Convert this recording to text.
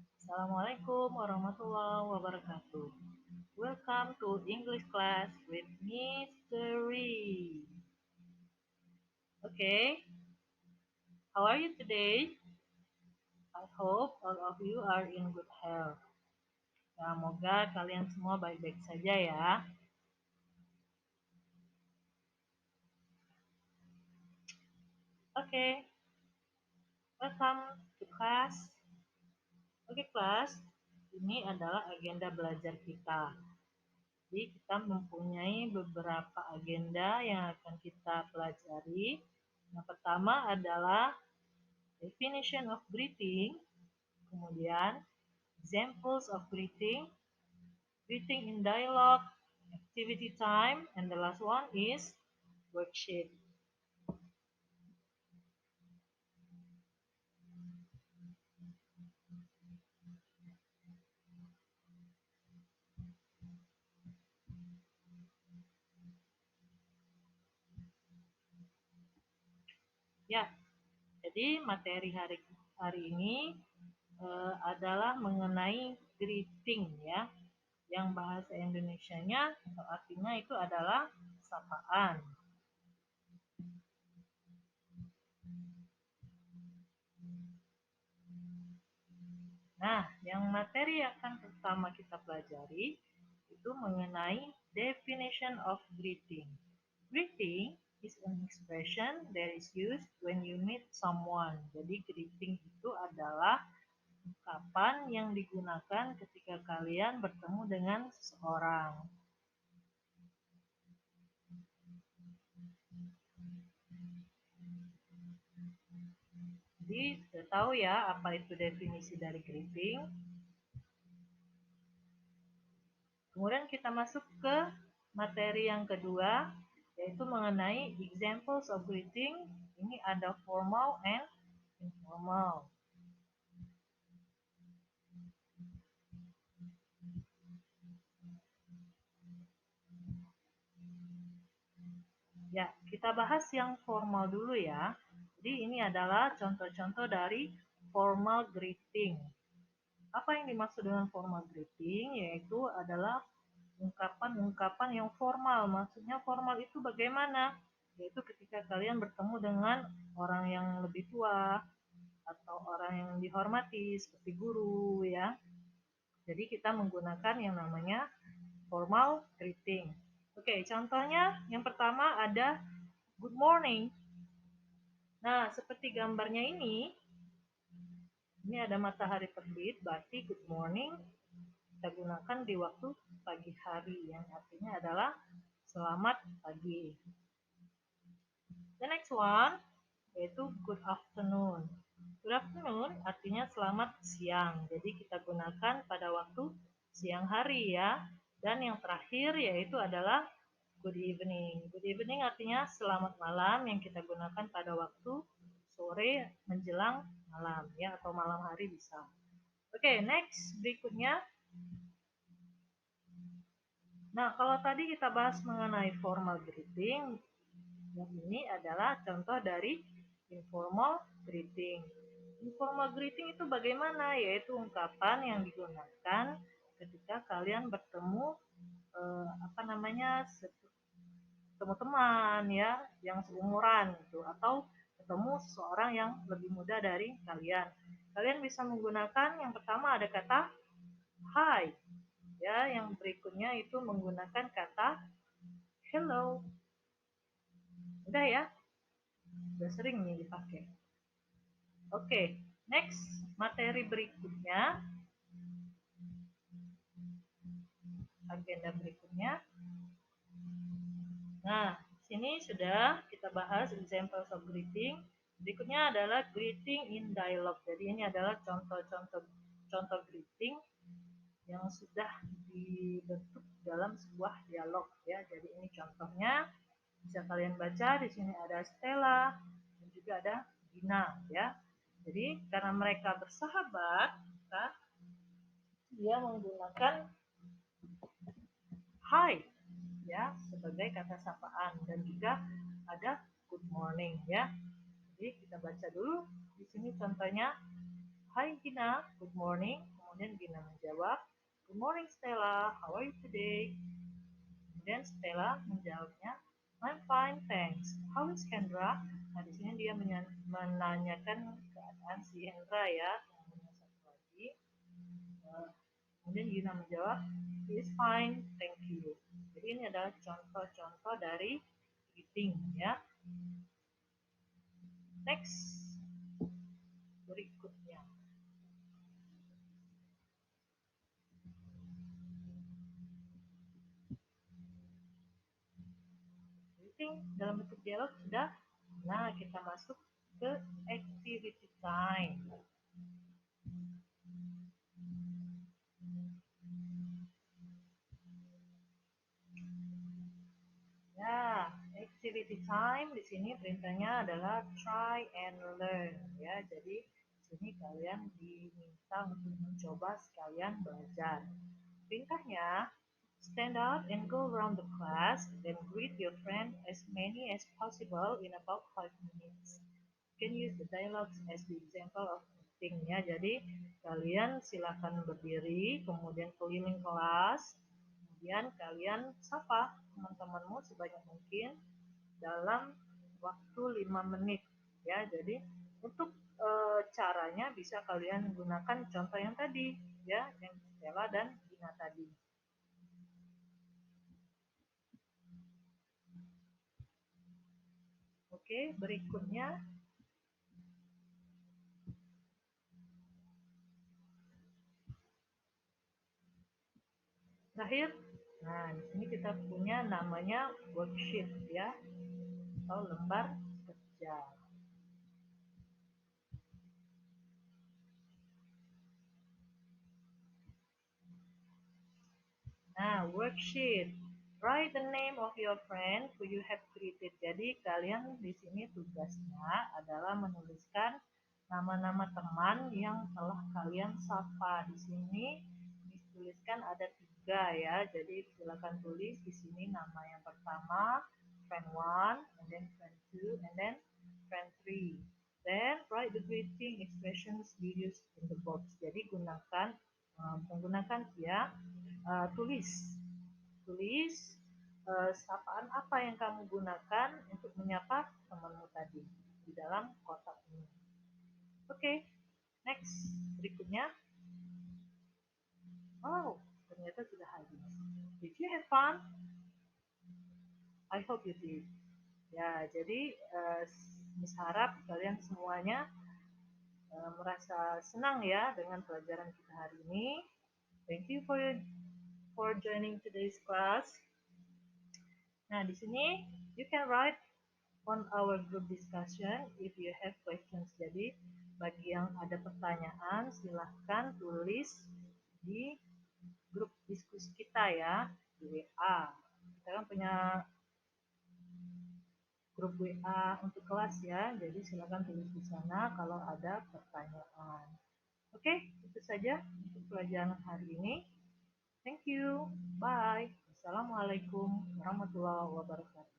Assalamualaikum warahmatullahi wabarakatuh. Welcome to English class with Mystery. Okay, how are you today? I hope all of you are in good health. Semoga kalian semua baik-baik saja ya. Okay, welcome to class. Oke, kelas, ini adalah agenda belajar kita. Jadi kita mempunyai beberapa agenda yang akan kita pelajari. Yang pertama adalah definition of greeting, kemudian examples of greeting, greeting in dialogue, activity time, and the last one is worksheet. Ya, jadi materi hari ini adalah mengenai greeting ya, yang bahasa Indonesianya atau artinya itu adalah sapaan. Nah, yang materi yang akan pertama kita pelajari itu mengenai definition of greeting. Greeting is an expression that is used when you meet someone. Jadi greeting itu adalah ungkapan yang digunakan ketika kalian bertemu dengan seseorang. Jadi sudah tahu ya apa itu definisi dari greeting. Kemudian kita masuk ke materi yang kedua, yaitu mengenai examples of greeting. Ini ada formal and informal. Ya, kita bahas yang formal dulu ya. Jadi ini adalah contoh-contoh dari formal greeting. Apa yang dimaksud dengan formal greeting? Yaitu adalah ungkapan-ungkapan yang formal. Maksudnya formal itu bagaimana? Yaitu ketika kalian bertemu dengan orang yang lebih tua atau orang yang dihormati seperti guru ya. Jadi kita menggunakan yang namanya formal greeting. Oke, contohnya yang pertama ada good morning. Nah, seperti gambarnya ini ada matahari terbit, berarti good morning kita gunakan di waktu pagi hari, yang artinya adalah selamat pagi. The next one yaitu good afternoon. Good afternoon artinya selamat siang. Jadi kita gunakan pada waktu siang hari ya. Dan yang terakhir yaitu adalah good evening. Good evening artinya selamat malam, yang kita gunakan pada waktu sore menjelang malam ya, atau malam hari bisa. Oke, next berikutnya. Nah, kalau tadi kita bahas mengenai formal greeting, yang ini adalah contoh dari informal greeting. Informal greeting itu bagaimana? Yaitu ungkapan yang digunakan ketika kalian bertemu ketemu teman ya, yang seumuran gitu, atau ketemu seseorang yang lebih muda dari kalian. Kalian bisa menggunakan yang pertama ada kata hi ya, yang berikutnya itu menggunakan kata hello. Udah ya, udah sering nih dipakai. Oke, next materi berikutnya, agenda berikutnya. Nah, sini sudah kita bahas examples of greeting. Berikutnya adalah greeting in dialogue. Jadi ini adalah contoh greeting yang sudah dibentuk dalam sebuah dialog ya. Jadi ini contohnya bisa kalian baca. Di sini ada Stella dan juga ada Gina ya. Jadi karena mereka bersahabat, maka dia menggunakan hi ya sebagai kata sapaan, dan juga ada good morning ya. Jadi kita baca dulu di sini contohnya. Hi Gina, good morning. Kemudian Gina menjawab, good morning Stella, how are you today? Kemudian Stella menjawabnya, I'm fine, thanks. How is Kendra? Nah, di sini dia menanyakan keadaan si Hendra ya. Kemudian satu lagi. Kemudian Gina menjawab, he is fine, thank you. Jadi ini adalah contoh-contoh dari greeting ya. Next, berikutnya. Greeting dalam bentuk dialog sudah. Nah, kita masuk ke activity time. Ya, activity time di sini perintahnya adalah try and learn ya. Jadi di sini kalian diminta untuk mencoba sekalian belajar. Perintahnya, stand up and go around the class, then greet your friend as many as possible in about 5 minutes. You can use the dialogues as the example of greeting ya. Jadi kalian silakan berdiri, kemudian keliling kelas, kemudian kalian sapa teman-temanmu sebanyak mungkin dalam waktu 5 menit ya. Jadi untuk caranya bisa kalian gunakan contoh yang tadi ya, yang Stella dan Gina tadi. Oke, berikutnya terakhir. Nah, di sini kita punya namanya worksheet ya, atau lembar kerja. Nah, worksheet. Write the name of your friend who you have greeted. Jadi kalian di sini tugasnya adalah menuliskan nama-nama teman yang telah kalian sapa. Di sini dituliskan ada 3 ya. Jadi silakan tulis di sini nama yang pertama, friend 1, and then friend 2, and then friend 3. Then write the greeting expressions you use in the box. Jadi gunakan menggunakan ya, tulis sapaan apa yang kamu gunakan untuk menyapa temanmu tadi di dalam kotak ini. Oke, next berikutnya. Oh, ternyata sudah habis. Did you have fun? I hope you did. Ya, jadi Miss harap kalian semuanya merasa senang ya dengan pelajaran kita hari ini. Thank you for joining today's class. Nah, di sini you can write on our group discussion if you have questions. Jadi, bagi yang ada pertanyaan, silahkan tulis di grup diskusi kita ya, di WA. Kita kan punya grup WA untuk kelas ya, jadi silahkan tulis di sana kalau ada pertanyaan. Oke, itu saja untuk pelajaran hari ini. Thank you. Bye. Assalamualaikum warahmatullahi wabarakatuh.